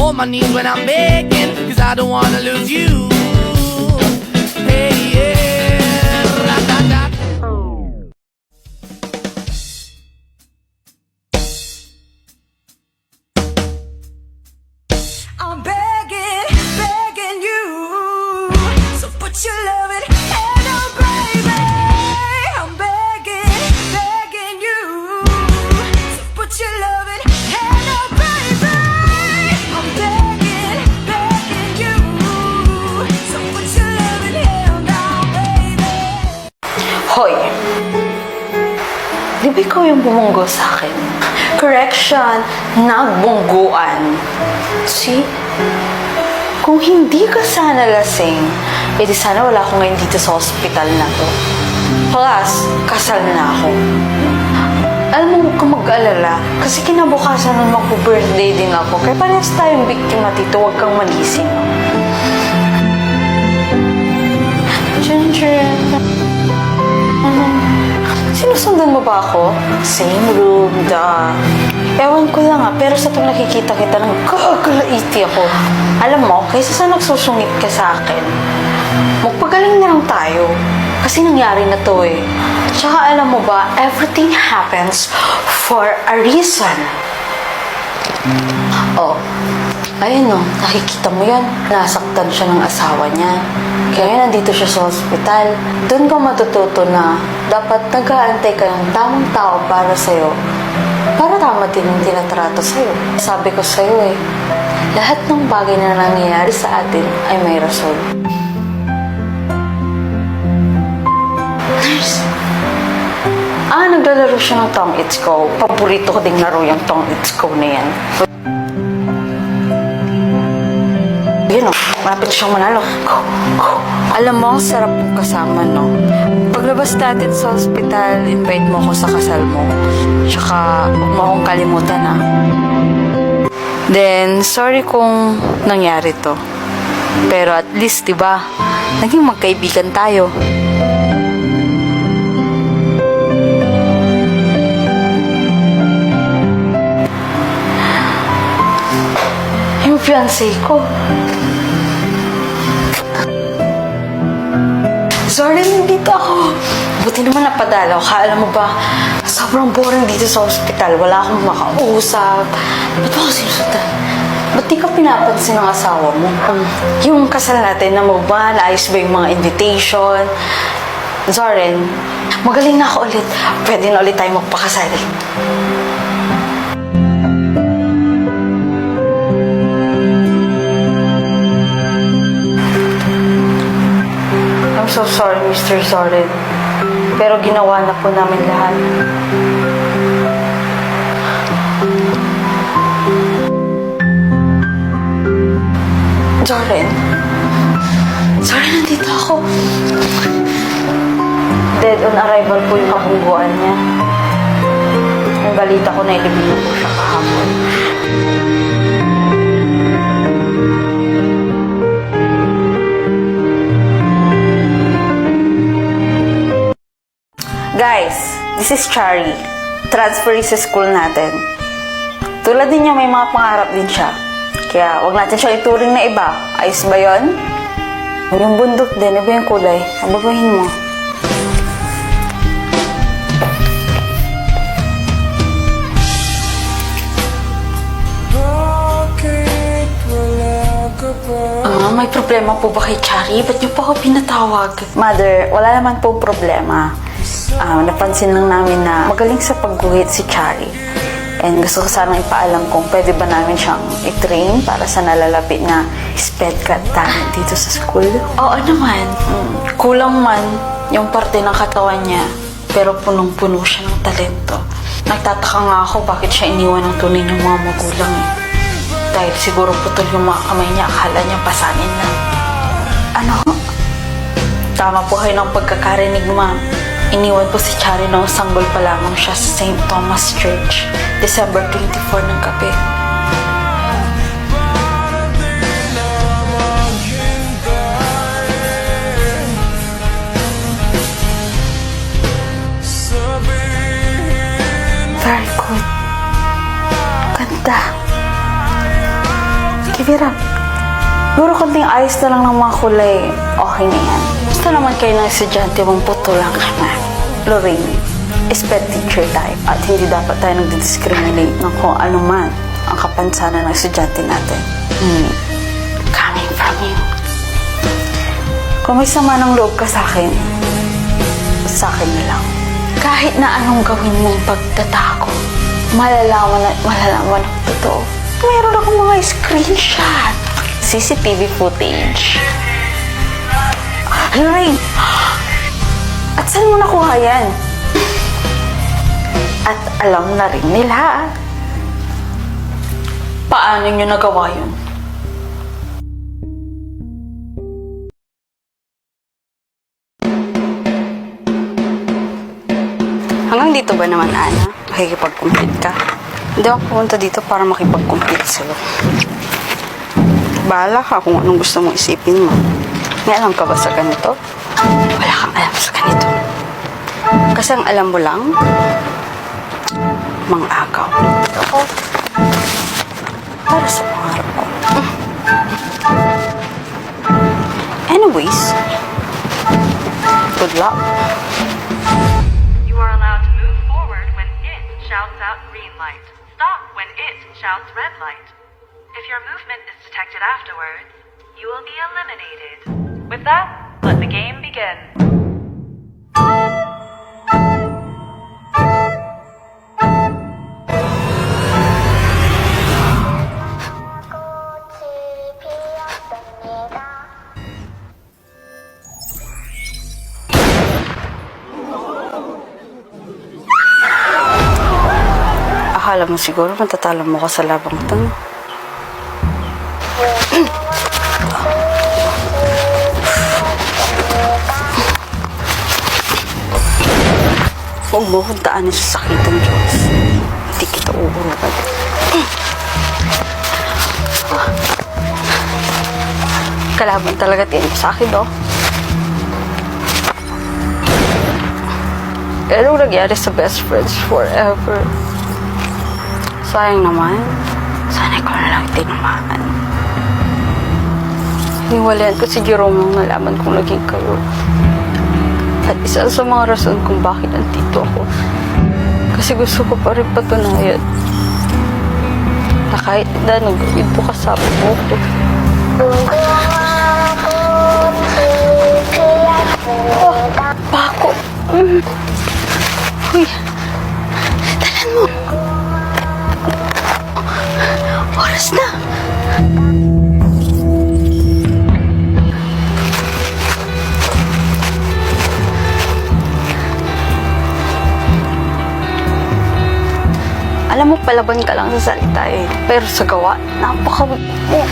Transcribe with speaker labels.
Speaker 1: on my knees when I'm begging, 'cause I don't wanna lose you. Hey, yeah, ra-da-da.
Speaker 2: I'm begging, begging you, so put your loving hand on, baby. I'm begging, begging you, so put your loving hand on, baby. I'm begging, begging you, so put your loving hand on, baby.
Speaker 3: Hoy! Di ba ikaw yung bumunggo sa akin? Correction, nagbungguan. See? Kung hindi ka sana lasing, edi sana wala ako ngayon dito sa hospital na to. Plus, kasal na ako. Alam mo, huwag kang mag-alala. Kasi kinabukasan nun magpo-birthday din ako. Kaya parehas tayong biktima dito, huwag kang manising. Ginger. Sinusundan mo ba ako? Same room, da. Ewan ko lang pero sa tuwing nakikita kita, nagkakalaiti ako. Alam mo, kaysa sa nagsusungit ka sa akin, magpagaling na lang tayo. Kasi nangyari na to eh. Tsaka alam mo ba, everything happens for a reason. Oh, ayun oh, nakikita mo yan. Nasaktan siya ng asawa niya. Kaya nandito siya sa hospital. Doon ka matututo na dapat nag-aantay ka ng tamang tao para sa'yo. Para tama din yung tinatrato sa'yo. Sabi ko sa'yo eh, lahat ng bagay na nangyayari sa atin ay may rason. Nurse! Naglalaro siya ng Tong It's Go. Paborito ko ding laro yung Tong It's Go na yan. Yun o, malapit siyang manalo. Alam mo, ang sarap mong kasama, no? Paglabas natin sa hospital, invite mo ako sa kasal mo. Tsaka, huwag mo akong kalimutan, ha? Then, sorry kung nangyari to. Pero at least, diba, naging magkaibigan tayo. Yung fiancé ko. Sorry, nandito ako. Buti naman napadalaw ka. Alam mo ba, sobrang boring dito sa hospital. Wala akong makausap. Ba't ba ako sinusundan? Ba't di ka pinapansin ng asawa mo? Yung kasal natin, na mo ba? Naayos ba yung mga invitation? Zoren, magaling na ako ulit. Pwede na ulit tayo magpakasal. I'm so sorry, Mr. Zoren. Pero ginawa na po namin lahat. Zoren? Zoren, nandito ako. Dead on arrival po yung kabungguan niya. Ang balita ko na ilibino po siya kahapon. Guys, this is Chari. Transfer sa school natin. Tulad din niya, may mga pangarap din siya. Kaya wag natin siya ituring na iba. Ayos ba yun? Yung bundok din, iba yung kulay. Ababahin mo. May problema po ba kay Chari? Ba't niyo po ako pinatawag? Mother, wala naman po problema. Napansin lang namin na magaling sa pagguhit si Chari. And gusto ko sanang ipaalam kung pwede ba namin siyang i-train para sa nalalapit na SPEDCAT talent dito sa school. Oo naman. Kulang man yung parte ng katawan niya, pero punong-puno siya ng talento. Nagtataka nga ako bakit siya iniwan ng tunay ng mga magulang eh. Dahil siguro putol yung mga kamay niya, akala niya pasanin na. Ano? Tama po kayo ng pagkakarinig, ma'am. Iniwan po si Chari noong sanggol pa lamang siya sa St. Thomas Church, December 24 ng gabi. Very good. Ganda. Vera, siguro konting ayos na lang ng mga kulay. Okay na yan. Basta naman kayo ng estudyante mong putulang ka na. Lorraine, sped teacher tayo. At hindi dapat tayo nagdi-discriminate ng kung ano man ang kapansanan ng estudyante natin. Coming from you. Kung may sama ng loob ka sa akin na lang. Kahit na anong gawin mong pagtatago, malalaman at malalaman ang totoo. Mayroon akong mga screenshot. CCTV footage. Lorraine! At saan mo nakuha yan? At alam na rin nila. Paano nyo nagawa yun? Hanggang dito ba naman, Ana? Makikipag-compete ka? Hindi ako pumunta dito para makipag-compete sa'yo. Bahala ka kung anong gusto mong isipin mo. May alam ka ba sa ganito? Wala kang alam sa ganito. Kasi ang alam mo lang, mang-agaw. Ako, para sa pangarap ko. Anyways, good luck.
Speaker 4: You are allowed to move forward when it shouts out green light. Stop when it shouts red light. If your movement is detected afterwards, you will be eliminated. With that, let the game begin.
Speaker 3: Akala mo siguro matatalo mo ko sa labang to. Huwag mo kong daanin sa sakitan, Diyos. Hindi kita uurugan. Kalaban talaga tiyan mo sa akin, no? Anong nangyari sa best friends forever? Sayang naman. Sana ko na lang tinamaan. Hiniwalayan ko si Jerome nung nalaman kong naging kayo. At isa sa mga rason kung bakit nandito ako. Kasi gusto ko pa rin patunayan na kahit na nagawin po kasama mo ko. Oh, Paco. Uy, talan mo. Oras na. Alam mo, palaban ka lang sa salita eh. Pero sa gawa, napakawag mo.